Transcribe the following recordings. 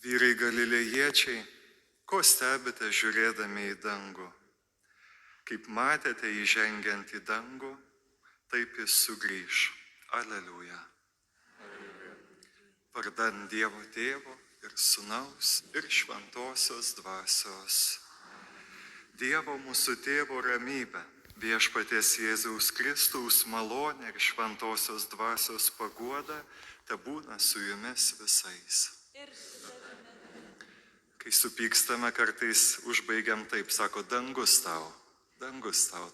Vyrai galilėjiečiai, ko stebite žiūrėdami į dangų? Kaip matėte įžengiant į dangų, taip jis sugrįš. Aleliuja. Vardan Dievo Tėvo ir Sūnaus ir Šventosios Dvasios. Dievo mūsų Tėvo ramybė, Viešpaties Jėzaus Kristaus malonė ir Šventosios Dvasios paguoda tebūna su jumis visais. Kai supykstame, kartais užbaigiam taip, sako, dangus tau,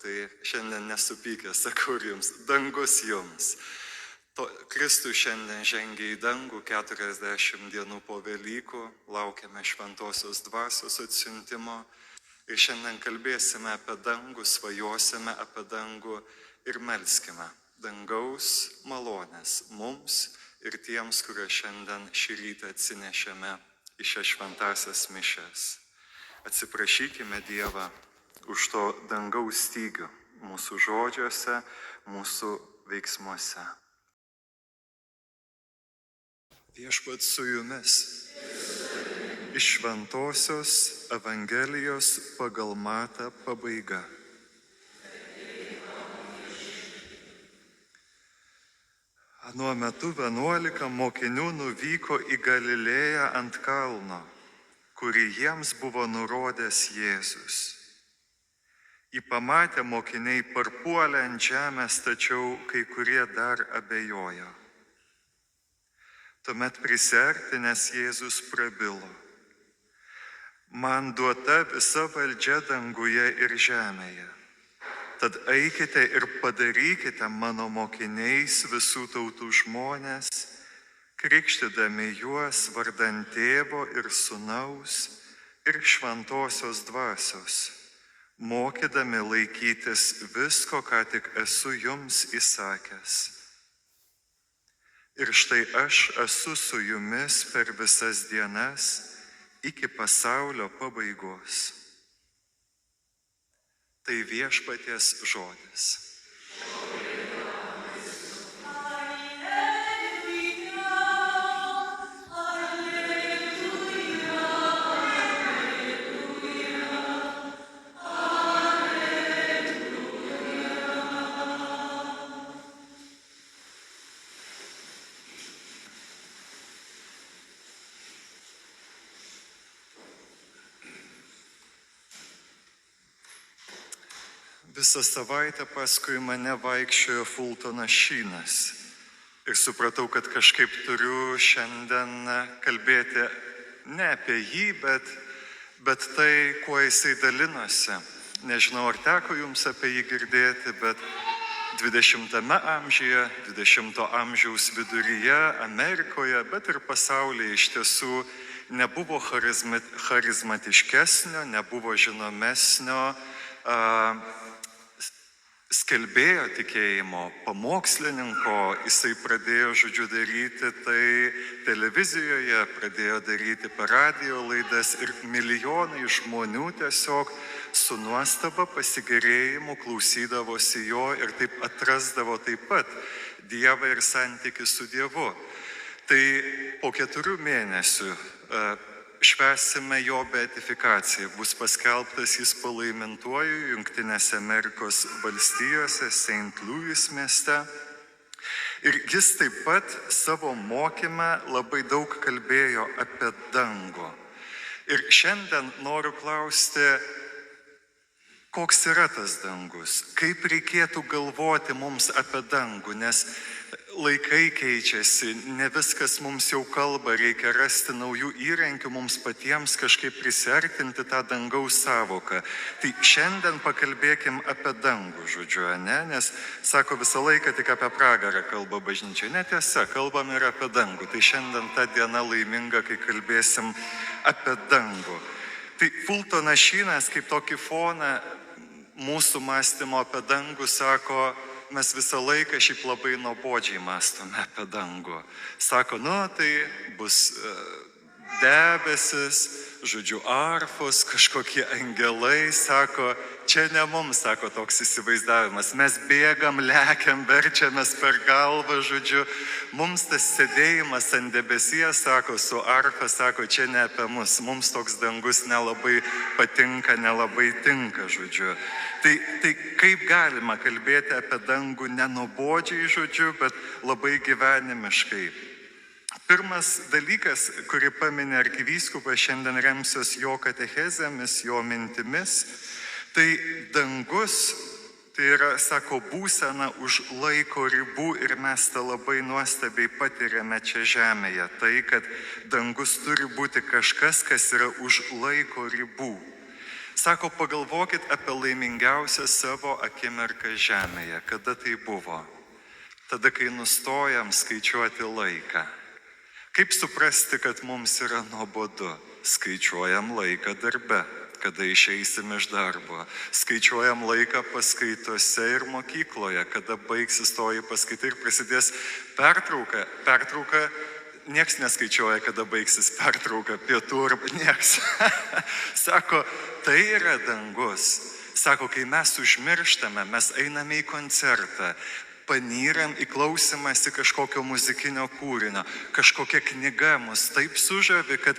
tai šiandien nesupykęs, sakau ir jums, dangus jums. Kristus šiandien žengia į dangų 40 dienų po Velykų, laukiame Šventosios Dvasios atsiuntimo ir šiandien kalbėsime apie dangų, svajosime apie dangų ir melskime dangaus malonės mums ir tiems, kurie šiandien šį rytą atsinešėme į šias šventasias mišias. Atsiprašykime Dievą už to dangaus stygių mūsų žodžiuose, mūsų veiksmuose. Viešpats su jumis. Iš Šventosios Evangelijos pagal Matą pabaiga. Anuo metu 11 mokinių nuvyko į Galilėją ant kalno, kurį jiems buvo nurodęs Jėzus. Jį pamatę mokiniai parpuolė ant žemės, tačiau kai kurie dar abejojo. Tuomet prisiartinęs Jėzus prabilo: Man duota visa valdžia danguje ir žemėje. Tad eikite ir padarykite mano mokiniais visų tautų žmonės, krikštydami juos vardan Tėvo ir Sūnaus ir Šventosios Dvasios, mokydami laikytis visko, ką tik esu jums įsakęs. Ir štai aš esu su jumis per visas dienas iki pasaulio pabaigos. Tai Viešpaties žodis. Visą savaitę paskui mane vaikščiojo Fultonas Šynas ir supratau, kad kažkaip turiu šiandien kalbėti ne apie jį, bet tai, kuo jisai dalinosi. Nežinau, ar teko jums apie jį girdėti, bet 20-ame amžiuje, 20-o amžiaus viduryje Amerikoje, bet ir pasaulyje iš tiesų nebuvo charizmatiškesnio, nebuvo žinomesnio skelbėjo tikėjimo, pamokslininko. Jisai pradėjo, daryti tai televizijoje, pradėjo daryti per radijo laidas ir milijonai žmonių tiesiog su nuostaba, pasigėrėjimu klausydavosi jo ir taip atrasdavo taip pat Dievą ir santykį su Dievu. Tai po 4 mėnesių švęsime jo beatifikaciją. Bus paskelbtas jis palaimintuoju Jungtinėse Amerikos valstijose, St. Louis mieste. Ir jis taip pat savo mokyme labai daug kalbėjo apie dangų. Ir šiandien noriu klausti, koks yra tas dangus? Kaip reikėtų galvoti mums apie dangų? Nes laikai keičiasi, ne viskas mums jau kalba, reikia rasti naujų įrankių mums patiems kažkaip prisiartinti tą dangaus savoką. Tai šiandien pakalbėkim apie dangų, ne? Nes, sako, visą laiką tik apie pragarą kalba bažnyčia. Netiesa, kalbam ir apie dangų. Tai šiandien ta diena laiminga, kai kalbėsim apie dangų. Tai Fultonas Šynas kaip tokį foną mūsų mąstymo apie dangų sako, mes visą laiką šiaip labai nuobodžiai mąstome apie dangų. Sako, tai bus debesis, žodžiu, arfos, kažkokie angelai, sako, čia ne mums, sako, toks įsivaizdavimas. Mes bėgam, lekiam, verčiamės per galvą, žodžiu, mums tas sėdėjimas ant debesies, sako, su arfa, sako, čia ne apie mus, mums toks dangus nelabai patinka, nelabai tinka, žodžiu. Tai kaip galima kalbėti apie dangų nenuobodžiai, žodžiu, bet labai gyvenimiškai. Pirmas dalykas, kurį paminė arkivyskupas, šiandien remsiuos jo katechezėmis, jo mintimis, tai dangus, tai yra, sako, būsena už laiko ribų ir mes tą labai nuostabiai patiriame čia žemėje. Tai, kad dangus turi būti kažkas, kas yra už laiko ribų. Sako, pagalvokit apie laimingiausią savo akimirką žemėje. Kada tai buvo? Tada, kai nustojam skaičiuoti laiką. Kaip suprasti, kad mums yra nuobodu? Skaičiuojam laiką darbe, kada išeisim iš darbo. Skaičiuojam laiką paskaitose ir mokykloje, kada baigsis toji paskaita ir prasidės pertrauka. Pertrauka, nieks neskaičiuoja, kada baigsis pertrauka, pietų ar nieks. Sako, tai yra dangus. Sako, kai mes užmirštame, mes einame į koncertą, panyram į klausimąsi kažkokio muzikinio kūrinio, kažkokia knyga mus taip sužavi, kad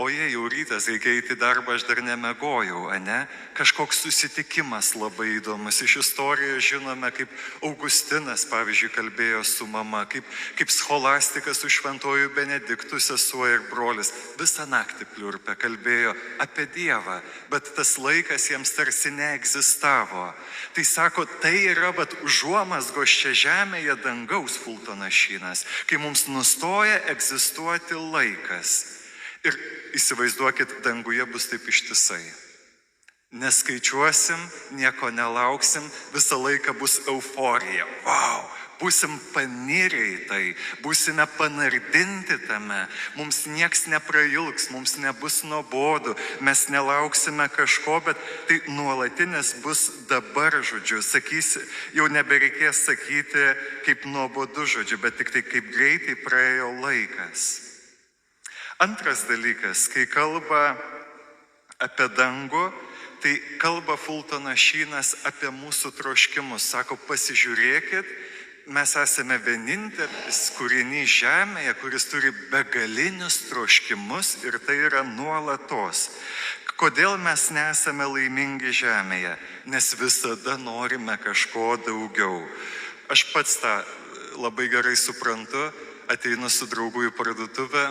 oje, jau rytas, reikia eiti į darbą, aš dar nemegojau, ane? Kažkoks susitikimas labai įdomus. Iš istorijos žinome, kaip Augustinas, pavyzdžiui, kalbėjo su mama, kaip scholastikas su šventuoju Benediktu, sesuo ir brolis. Visą naktį pliurpė, kalbėjo apie Dievą, bet tas laikas jiems tarsi neegzistavo. Tai sako, tai yra užuomazgos čia žemėje dangaus Fultonašynas, kai mums nustoja egzistuoti laikas. Ir įsivaizduokit, danguje bus taip ištisai. Neskaičiuosim, nieko nelauksim, visą laiką bus euforija. Vau! Būsim panirę į tai, būsime panardinti tame, mums nieks neprailgs, mums nebus nuobodu, mes nelauksime kažko, bet tai nuolatinis bus dabar, žodžiu. Sakysi, jau nebereikės sakyti kaip nuobodu, žodžiu, bet tik tai kaip greitai praėjo laikas. Antras dalykas, kai kalba apie dangų, tai kalba Fultonašynas apie mūsų troškimus. Sako, pasižiūrėkit, mes esame vienintelis kūrinys žemėje, kuris turi begalinius troškimus ir tai yra nuolatos. Kodėl mes nesame laimingi žemėje? Nes visada norime kažko daugiau. Aš pats tą labai gerai suprantu, ateinu su draugu į parduotuvę,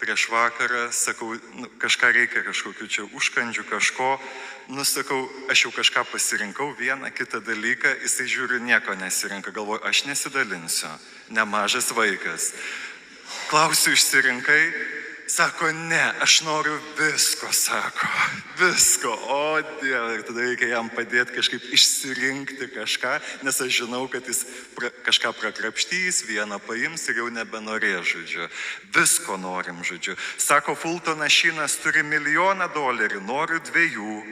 prieš vakarą, sakau, kažką reikia, kažkokių čia užkandžių, kažko, sakau, aš jau kažką pasirinkau, vieną kitą dalyką, jisai žiūri, nieko nesirinka, galvoju, aš nesidalinsiu, nemažas vaikas. Klausiu, išsirinkai? Sako, ne, aš noriu visko, sako, visko, o Dieve, ir tada reikia jam padėti kažkaip išsirinkti kažką, nes aš žinau, kad jis kažką prakrapštys, vieną paims ir jau nebenorės, žodžiu. Visko norim, žodžiu. Sako, Fultonašynas turi $1 000 000, noriu 2,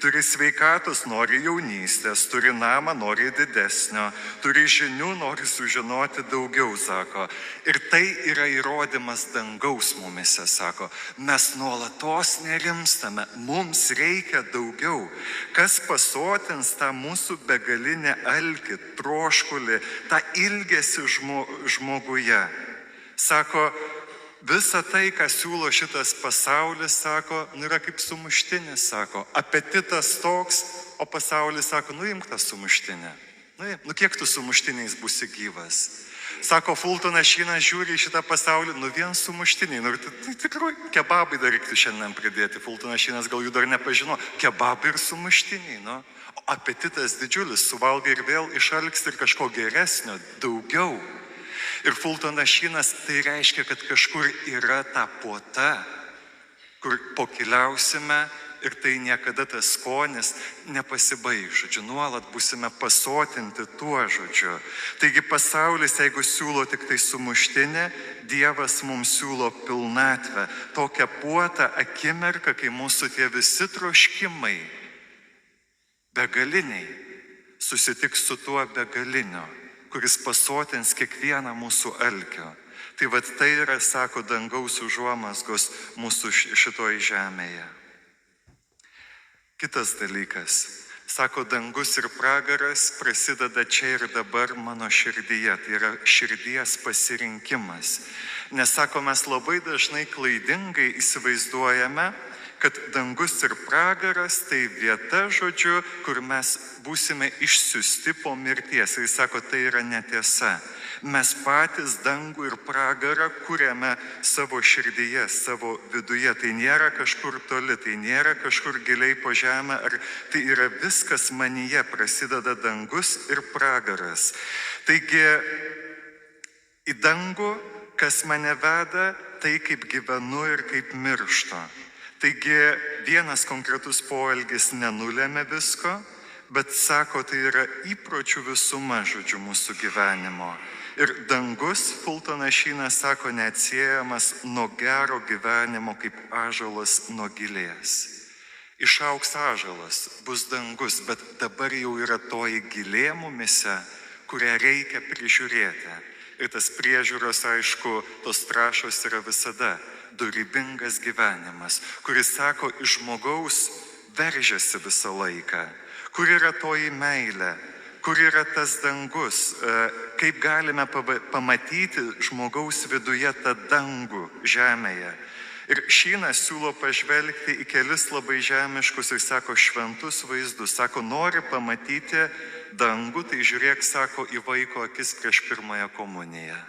turi sveikatos, nori jaunystės, turi namą, nori didesnio, turi žinių, nori sužinoti daugiau, sako. Ir tai yra įrodymas dangaus mumise, sako. Mes nuolatos nerimstame, mums reikia daugiau. Kas pasotins tą mūsų begalinę alkį, troškulį, tą ilgesį žmoguje? Sako, visa tai, ką siūlo šitas pasaulis, sako, yra kaip sumuštinis, sako. Apetitas toks, o pasaulis sako, imk tą sumuštinę. Kiek tu sumuštiniais būsi gyvas? Sako, Fultonašynas žiūri į šitą pasaulį, vien sumuštiniai. Tai tikrai kebabai dar reiktų šiandien pridėti. Fultonašynas gal jų dar nepažino. Kebabai ir sumuštiniai, O apetitas didžiulis, suvalgai ir vėl išalks ir kažko geresnio, daugiau. Ir Fultonašynas tai reiškia, kad kažkur yra ta puota, kur pokeliausime ir tai niekada tas skonis nepasibaigs, žodžiu, nuolat būsime pasotinti tuo, žodžiu. Taigi pasaulis, jeigu siūlo tik tai sumuštinę, Dievas mums siūlo pilnatvę, tokią puotą akimirką, kai mūsų tie visi troškimai begaliniai susitiks su tuo begaliniu, kuris pasotins kiekvieną mūsų alkio. Tai vat tai yra, sako, dangaus užuomazgos mūsų šitoj žemėje. Kitas dalykas, sako, dangus ir pragaras prasideda čia ir dabar mano širdyje, tai yra širdies pasirinkimas. Nes, sako, mes labai dažnai klaidingai įsivaizduojame, kad dangus ir pragaras tai vieta, žodžiu, kur mes būsime išsiųsti po mirties. Ir jis sako, tai yra netiesa. Mes patys dangų ir pragarą kuriame savo širdyje, savo viduje. Tai nėra kažkur toli, tai nėra kažkur giliai po žemę, ar tai yra viskas manyje, prasideda dangus ir pragaras. Taigi, į dangų, kas mane veda, tai kaip gyvenu ir kaip mirštu. Taigi vienas konkretus poelgis nenulėmė visko, bet, sako, tai yra įpročių visuma, žodžiu, mūsų gyvenimo. Ir dangus, Fultonas Šynas sako, neatsiejamas nuo gero gyvenimo kaip ąžuolas nuo gilės. Išaugs ąžuolas, bus dangus, bet dabar jau yra toji gilė mumyse, kurią reikia prižiūrėti. Ir tas priežiūros, aišku, tos trąšos yra visada dorybingas gyvenimas, kuris, sako, iš žmogaus veržiasi visą laiką. Kur yra toji meilė, kur yra tas dangus, kaip galime pamatyti žmogaus viduje tą dangų žemėje. Ir Šynas siūlo pažvelgti į kelis labai žemiškus ir, sako, šventus vaizdus. Sako, nori pamatyti dangų, tai žiūrėk, sako, į vaiko akis prieš pirmąją komuniją.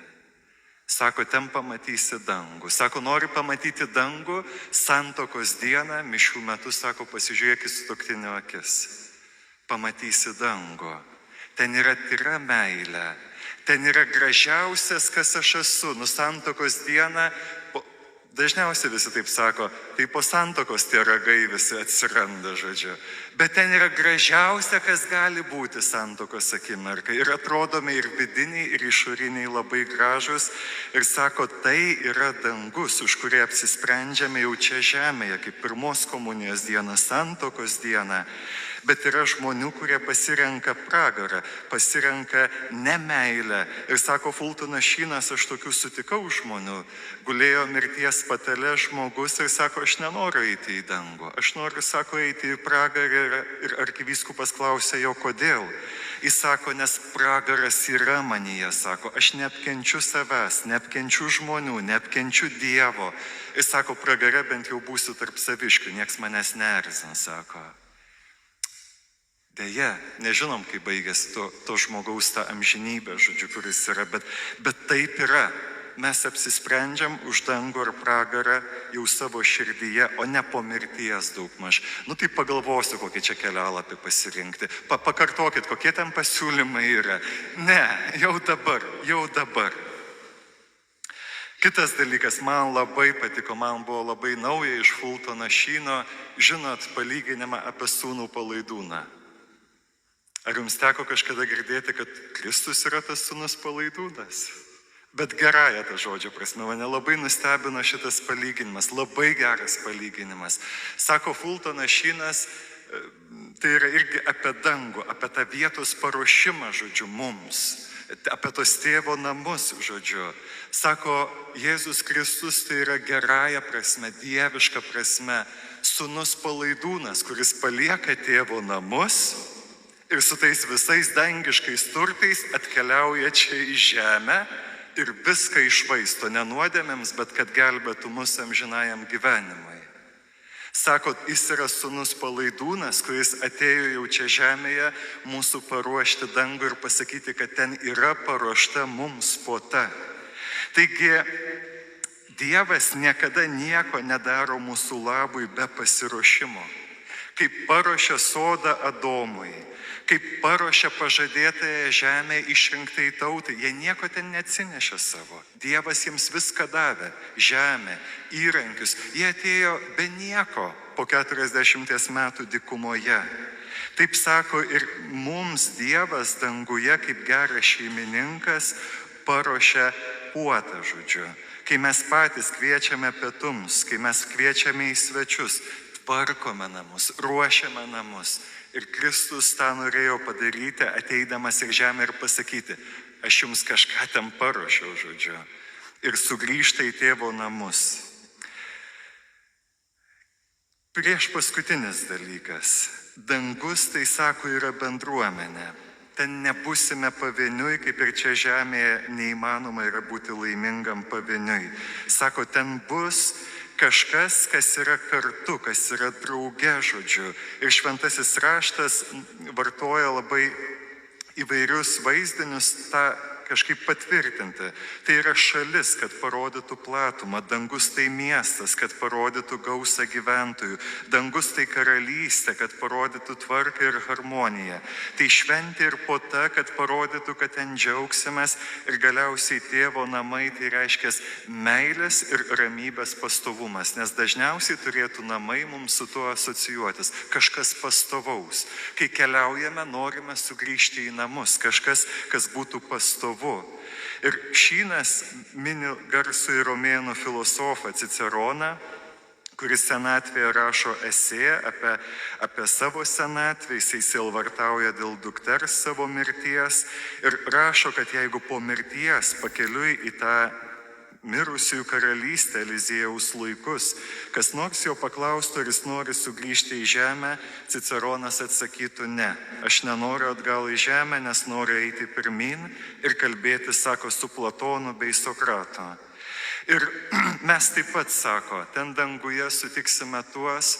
Sako, ten pamatysi dangų. Sako, nori pamatyti dangų, santuokos dieną, mišių metu, sako, pasižiūrėk į sutuoktinio akis. Pamatysi dangų. Ten yra tyra meilė. Ten yra gražiausias, kas aš esu. Santuokos dieną, dažniausiai visi taip sako, tai po santuokos tie ragai visi atsiranda, žodžiu. Bet ten yra gražiausia, kas gali būti santuokos akimirka. Ir atrodome ir vidiniai, ir išoriniai labai gražus. Ir, sako, tai yra dangus, už kurį apsisprendžiame jau čia žemėje, kaip pirmos komunijos dieną, santuokos dieną. Bet yra žmonių, kurie pasirenka pragarą, pasirenka nemeilę. Ir, sako Fultonas Šynas, aš tokių sutikau žmonių. Gulėjo mirties patale žmogus ir sako, aš nenoriu eiti į dangų. Aš noriu, sako, eiti į pragarą. Ir arkivyskupas klausė jo, kodėl. Jis sako, nes pragaras yra manyje, sako, aš neapkenčiu savęs, neapkenčiu žmonių, neapkenčiu Dievo. Ir, sako, pragare bent jau būsiu tarp saviškių, nieks manęs neerzina, sako. Deja, nežinom, kaip baigėsi to žmogaus tą amžinybę, žodžiu, kuris yra, bet taip yra. Mes apsisprendžiam už dangų ar pragarą jau savo širdyje, o ne po mirties daugmaž. Tai pagalvosiu, kokį čia kelialapį pasirinkti. Pakartokit, kokie ten pasiūlymai yra. Ne, jau dabar. Kitas dalykas, man labai patiko, man buvo labai nauja iš Fultono Šyno, žinot, palyginimą apie sūnų palaidūną. Ar jums teko kažkada girdėti, kad Kristus yra tas sūnus palaidūnas? Bet gerąją tą žodžio prasme, mane labai nustebino šitas palyginimas, labai geras palyginimas. Sako Fultonas Šynas, tai yra irgi apie dangų, apie tą vietos paruošimą, žodžiu, mums, apie tos tėvo namus, žodžiu. Sako, Jėzus Kristus tai yra gerąją prasme, dievišką prasme, sūnus palaidūnas, kuris palieka tėvo namus ir su tais visais dangiškais turtais atkeliauja čia į žemę ir viską išvaisto, ne nuodėmėms, bet kad gelbėtų mus amžinajam gyvenimui. Sako, jis yra sūnus palaidūnas, kuris atėjo jau čia žemėje mūsų paruošti dangų ir pasakyti, kad ten yra paruošta mums puota. Taigi, Dievas niekada nieko nedaro mūsų labui be pasiruošimo. Kaip paruošė sodą Adomui, kaip paruošė pažadėtąją žemę išrinktai tautai, jie nieko ten neatsinešė savo. Dievas jiems viską davė, žemę, įrankius. Jie atėjo be nieko po 40 metų dykumoje. Taip sako ir mums Dievas danguje kaip geras šeimininkas paruošė puotą, žodžiu. Kai mes patys kviečiame pietums, kai mes kviečiame į svečius, tvarkome namus, ruošiame namus. Ir Kristus tą norėjo padaryti, ateidamas į žemę ir pasakyti, aš jums kažką ten paruošiau, žodžiu. ir sugrįžta į tėvo namus. Prieš paskutinis dalykas. Dangus, tai sako, yra bendruomenė. Ten nebūsime pavieniui, kaip ir čia žemėje neįmanoma yra būti laimingam pavieniui. Sako, ten bus kažkas, kas yra kartu, kas yra drauge, žodžiu. Ir šventasis raštas vartoja labai įvairius vaizdinius tą kažkaip patvirtinti. Tai yra šalis, kad parodytų platumą, dangus tai miestas, kad parodytų gausą gyventojų, dangus tai karalystė, kad parodytų tvarką ir harmoniją. Tai šventė ir puota, kad parodytų, kad ten džiaugsimės, ir galiausiai tėvo namai, tai reiškia meilės ir ramybės pastovumas, nes dažniausiai turėtų namai mums su tuo asocijuotis, kažkas pastovaus. Kai keliaujame, norime sugrįžti į namus, kažkas, kas būtų pastovu. Ir Šynas mini garsųjį romėnų filosofą Ciceroną, kuris senatvėje rašo esė apie savo senatvę, jisai sielvartauja dėl dukters savo mirties ir rašo, kad jeigu po mirties pakeliui į tą mirusiųjų karalystę Eliziejaus laikus, kas nors jo paklaustų, ar jis nori sugrįžti į žemę, Ciceronas atsakytų ne. Aš nenoriu atgal į žemę, nes noriu eiti pirmin ir kalbėti, sako, su Platonu bei Sokratu. Ir mes taip pat, sako, ten danguje sutiksime tuos,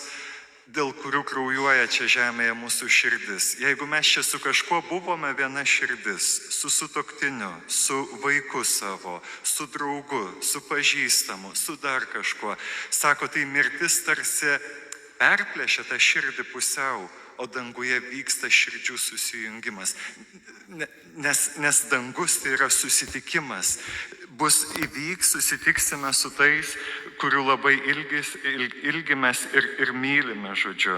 dėl kurių kraujuoja čia žemėje mūsų širdis. Jeigu mes čia su kažkuo buvome viena širdis, su sutuoktiniu, su vaiku savo, su draugu, su pažįstamu, su dar kažkuo, sako, tai mirtis tarsi perplėšia tą širdį pusiau, o danguje vyksta širdžių susijungimas. Nes dangus tai yra susitikimas. Įvyks, susitiksime su tais, kurių labai ilgimės ir mylime, žodžiu.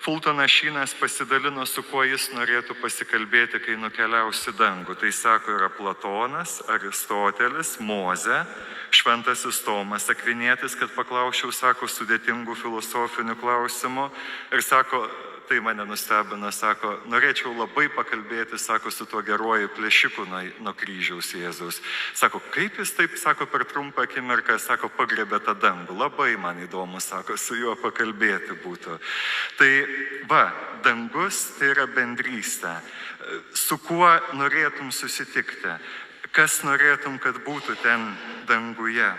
Fultonas Šynas pasidalino, su kuo jis norėtų pasikalbėti, kai nukeliaus į dangų. Tai sako, yra Platonas, Aristotelis, Mozė, Šventasis Tomas Akvinietis, kad paklausčiau, sako, sudėtingų filosofinių klausimų. Ir sako, tai mane nustebino, sako, norėčiau labai pakalbėti, sako, su tuo geruoju plėšiku nuo kryžiaus Jėzaus. Sako, kaip jis taip, sako, per trumpą akimirką, sako, pagriebė tą dangų. Labai man įdomu, sako, su juo pakalbėti būtų. Tai va, dangus tai yra bendrystė. Su kuo norėtum susitikti? Kas norėtum, kad būtų ten danguje?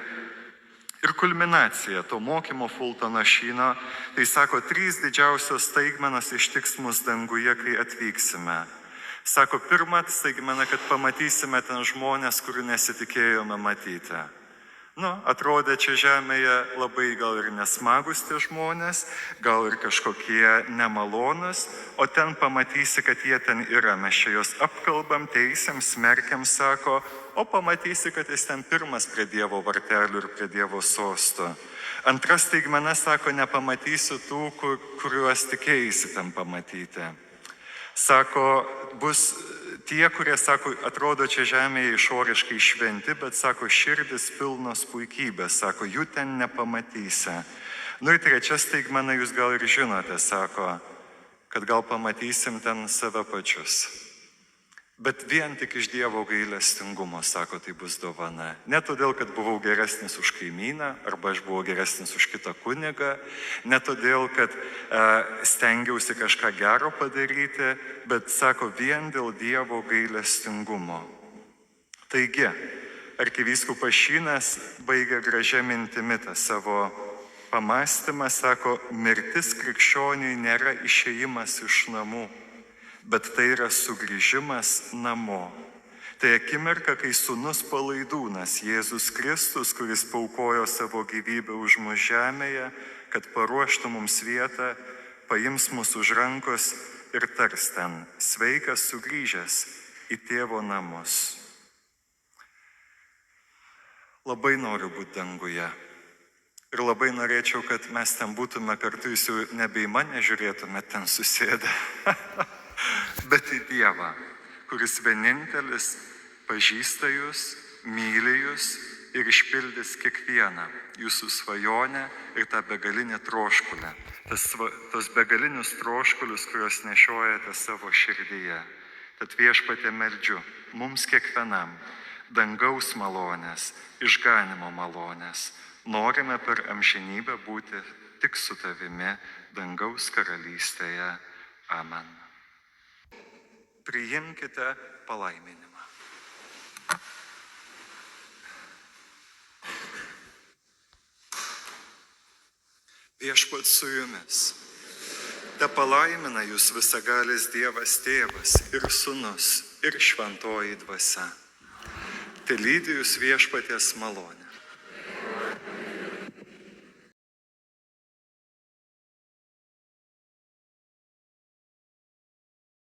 Ir kulminacija to mokymo Fultono Šyno, tai sako, 3 didžiausios staigmenos ištiks mus danguje, kai atvyksime. Sako, pirma staigmena, kad pamatysime ten žmonės, kurių nesitikėjome matyti. Atrodė čia žemėje labai gal ir nesmagus tie žmonės, gal ir kažkokie nemalonus, o ten pamatysi, kad jie ten yra. Mes čia juos apkalbam, teisiam, smerkiam, sako, o pamatysi, kad jis ten pirmas prie Dievo vartelių ir prie Dievo sosto. Antra staigmena, sako, nepamatysi tų, kuriuos tikėjaisi ten pamatyti. Sako, bus tie, kurie, sako, atrodo čia žemėje išoriškai šventi, bet, sako, širdis pilnos puikybės, sako, jų ten nepamatysi. Ir trečia staigmena, jūs gal ir žinote, sako, kad gal pamatysim ten save pačius. Bet vien tik iš Dievo gailestingumo, sako, tai bus dovana. Ne todėl, kad buvau geresnis už kaimyną, arba aš buvau geresnis už kitą kunigą, ne todėl, kad stengiausi kažką gero padaryti, bet, sako, vien dėl Dievo gailestingumo. Taigi, arkivyskupas Šynas baigia gražia mintimi tą savo pamąstymą, sako, mirtis krikščioniui nėra išėjimas iš namų, bet tai yra sugrįžimas namo. Tai akimirka, kai sūnus palaidūnas Jėzus Kristus, kuris paaukojo savo gyvybę už mus žemėje, kad paruoštų mums vietą, paims mus už rankos ir tars ten, sveikas sugrįžęs į tėvo namus. Labai noriu būti danguje. Ir labai norėčiau, kad mes ten būtume kartu, jūs jau nebe į mane žiūrėtume ten susėdę, bet į Dievą, kuris vienintelis pažįsta jūs, myli jūs ir išpildys kiekvieną jūsų svajonę ir tą begalinį troškulę. Tos begalinius troškulius, kuriuos nešiojate savo širdyje. Tad Viešpatie meldžiu mums kiekvienam dangaus malonės, išganimo malonės. Norime per amžinybę būti tik su tavimi dangaus karalystėje. Amen. Priimkite palaiminimą. Viešpats su jumis. Te palaimina jūs visagalis Dievas Tėvas ir Sūnus ir Šventoji Dvasia. Te lydi jūs viešpaties malonė.